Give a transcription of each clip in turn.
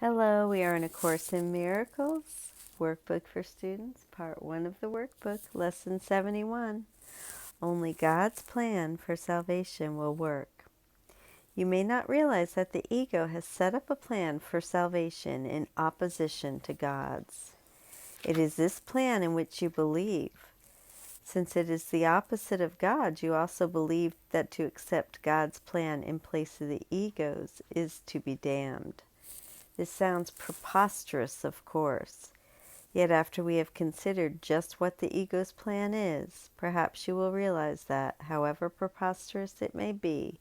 Hello, we are in A Course in Miracles, Workbook for Students, Part 1 of the Workbook, Lesson 71. Only God's plan for salvation will work. You may not realize that the ego has set up a plan for salvation in opposition to God's. It is this plan in which you believe. Since it is the opposite of God, you also believe that to accept God's plan in place of the ego's is to be damned. This sounds preposterous, of course. Yet after we have considered just what the ego's plan is, perhaps you will realize that, however preposterous it may be,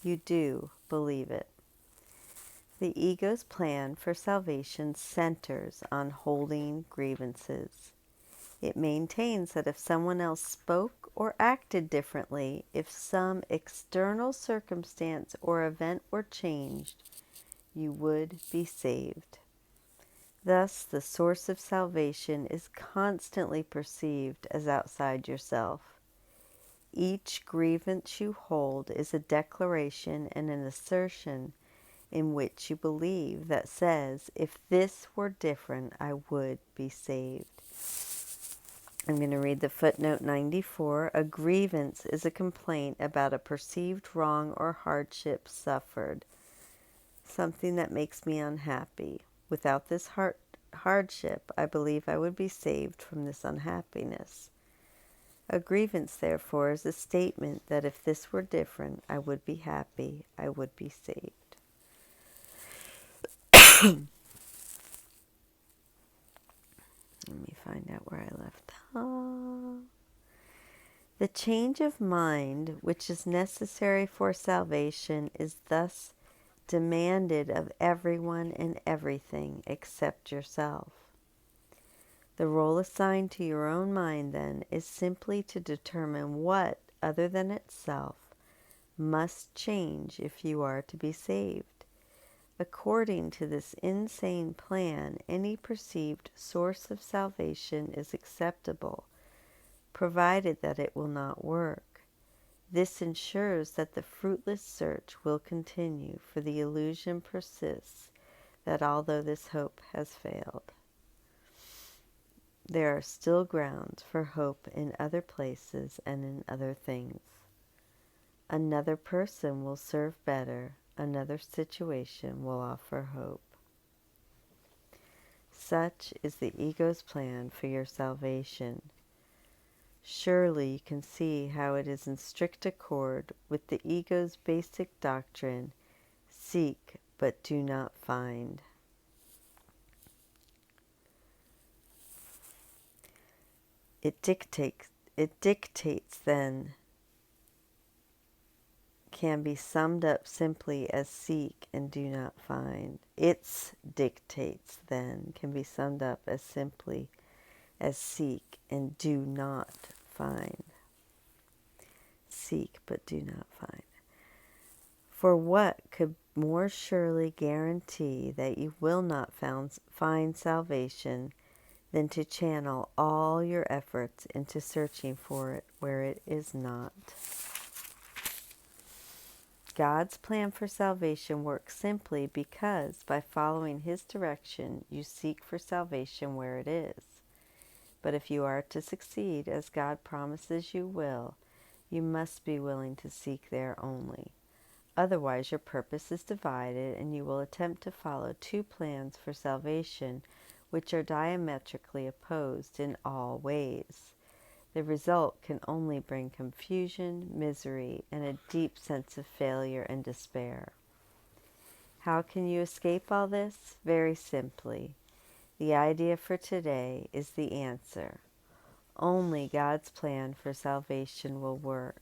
you do believe it. The ego's plan for salvation centers on holding grievances. It maintains that if someone else spoke or acted differently, if some external circumstance or event were changed, you would be saved. Thus, the source of salvation is constantly perceived as outside yourself. Each grievance you hold is a declaration and an assertion in which you believe that says, if this were different, I would be saved. I'm going to read the footnote 94. A grievance is a complaint about a perceived wrong or hardship suffered, something that makes me unhappy. Without this hardship, I believe I would be saved from this unhappiness. A grievance, therefore, is a statement that if this were different, I would be happy, I would be saved. Let me find out where I left off. The change of mind, which is necessary for salvation, is thus demanded of everyone and everything except yourself. The role assigned to your own mind, then, is simply to determine what, other than itself, must change if you are to be saved. According to this insane plan, any perceived source of salvation is acceptable, provided that it will not work. This ensures that the fruitless search will continue, for the illusion persists that although this hope has failed, there are still grounds for hope in other places and in other things. Another person will serve better. Another situation will offer hope. Such is the ego's plan for your salvation. Surely you can see how it is in strict accord with the ego's basic doctrine, seek but do not find. It dictates then, can be summed up simply as seek and do not find. Its dictates then can be summed up as simply as seek and do not find. Seek but do not find. For what could more surely guarantee that you will not find salvation than to channel all your efforts into searching for it where it is not? God's plan for salvation works simply because by following His direction you seek for salvation where it is. But if you are to succeed as God promises you will, you must be willing to seek there only. Otherwise your purpose is divided and you will attempt to follow two plans for salvation which are diametrically opposed in all ways. The result can only bring confusion, misery, and a deep sense of failure and despair. How can you escape all this? Very simply. The idea for today is the answer. Only God's plan for salvation will work.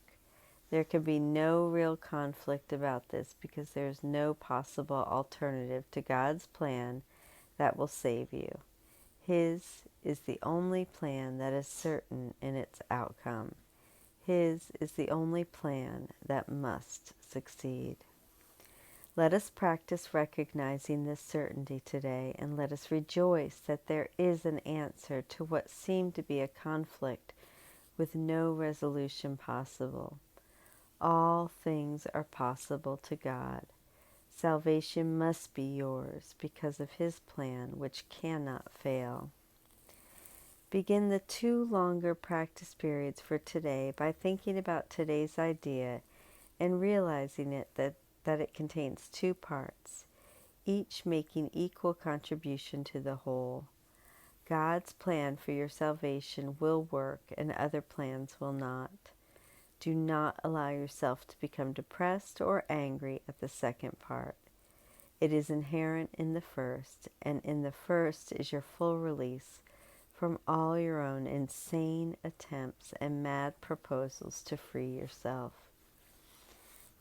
There can be no real conflict about this because there is no possible alternative to God's plan that will save you. His is the only plan that is certain in its outcome. His is the only plan that must succeed. Let us practice recognizing this certainty today, and let us rejoice that there is an answer to what seemed to be a conflict with no resolution possible. All things are possible to God. Salvation must be yours because of His plan, which cannot fail. Begin the 2 longer practice periods for today by thinking about today's idea and realizing that it contains 2 parts, each making equal contribution to the whole. God's plan for your salvation will work and other plans will not. Do not allow yourself to become depressed or angry at the second part. It is inherent in the first, and in the first is your full release from all your own insane attempts and mad proposals to free yourself.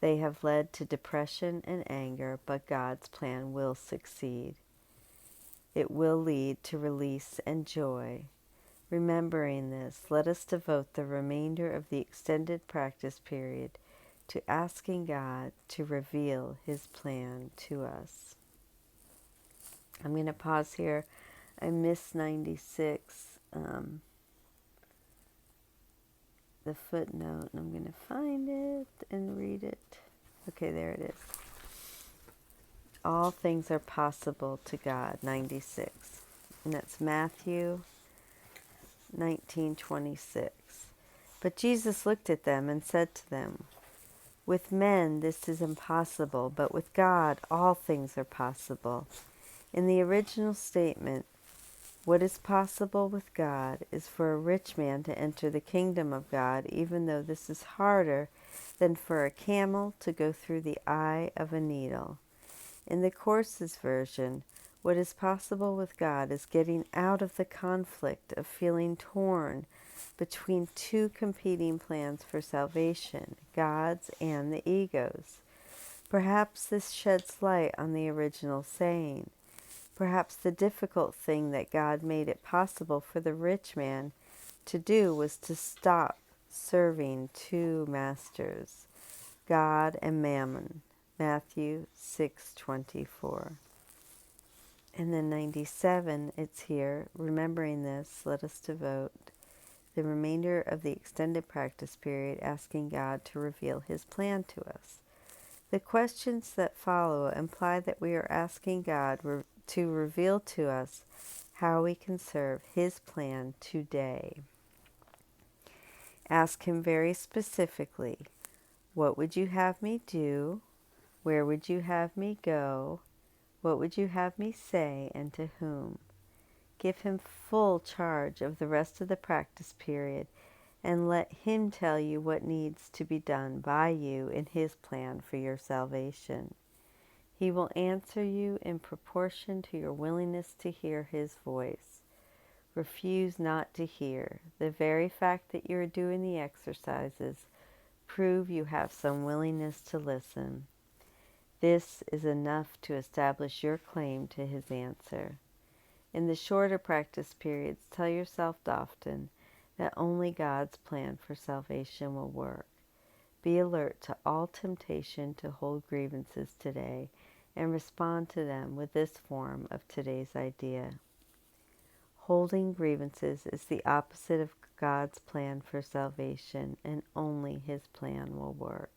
They have led to depression and anger, but God's plan will succeed. It will lead to release and joy. Remembering this, let us devote the remainder of the extended practice period to asking God to reveal His plan to us. I'm going to pause here. I missed 96, the footnote, and I'm going to find it and read it. Okay, there it is. All things are possible to God, 96. And that's Matthew 19:26. But Jesus looked at them and said to them, with men this is impossible, but with God all things are possible. In the original statement, what is possible with God is for a rich man to enter the kingdom of God, even though this is harder than for a camel to go through the eye of a needle. In the Course's version, what is possible with God is getting out of the conflict of feeling torn between 2 competing plans for salvation, God's and the ego's. Perhaps this sheds light on the original saying. Perhaps the difficult thing that God made it possible for the rich man to do was to stop serving 2 masters, God and Mammon. Matthew 6:24. And then 97, it's here. Remembering this, let us devote the remainder of the extended practice period asking God to reveal His plan to us. The questions that follow imply that we are asking God to reveal to us how we can serve His plan today. Ask Him very specifically, what would you have me do? Where would you have me go? What would you have me say, and to whom? Give Him full charge of the rest of the practice period and let Him tell you what needs to be done by you in His plan for your salvation. He will answer you in proportion to your willingness to hear His voice. Refuse not to hear. The very fact that you are doing the exercises prove you have some willingness to listen. This is enough to establish your claim to His answer. In the shorter practice periods, tell yourself often that only God's plan for salvation will work. Be alert to all temptation to hold grievances today and respond to them with this form of today's idea. Holding grievances is the opposite of God's plan for salvation, and only His plan will work.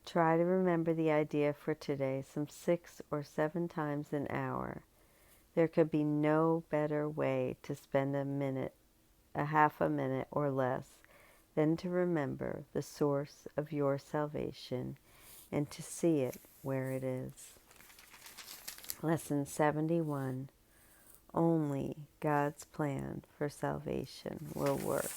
Try to remember the idea for today some 6 or 7 times an hour. There could be no better way to spend a half a minute or less, than to remember the source of your salvation and to see it where it is. Lesson 71. Only God's plan for salvation will work.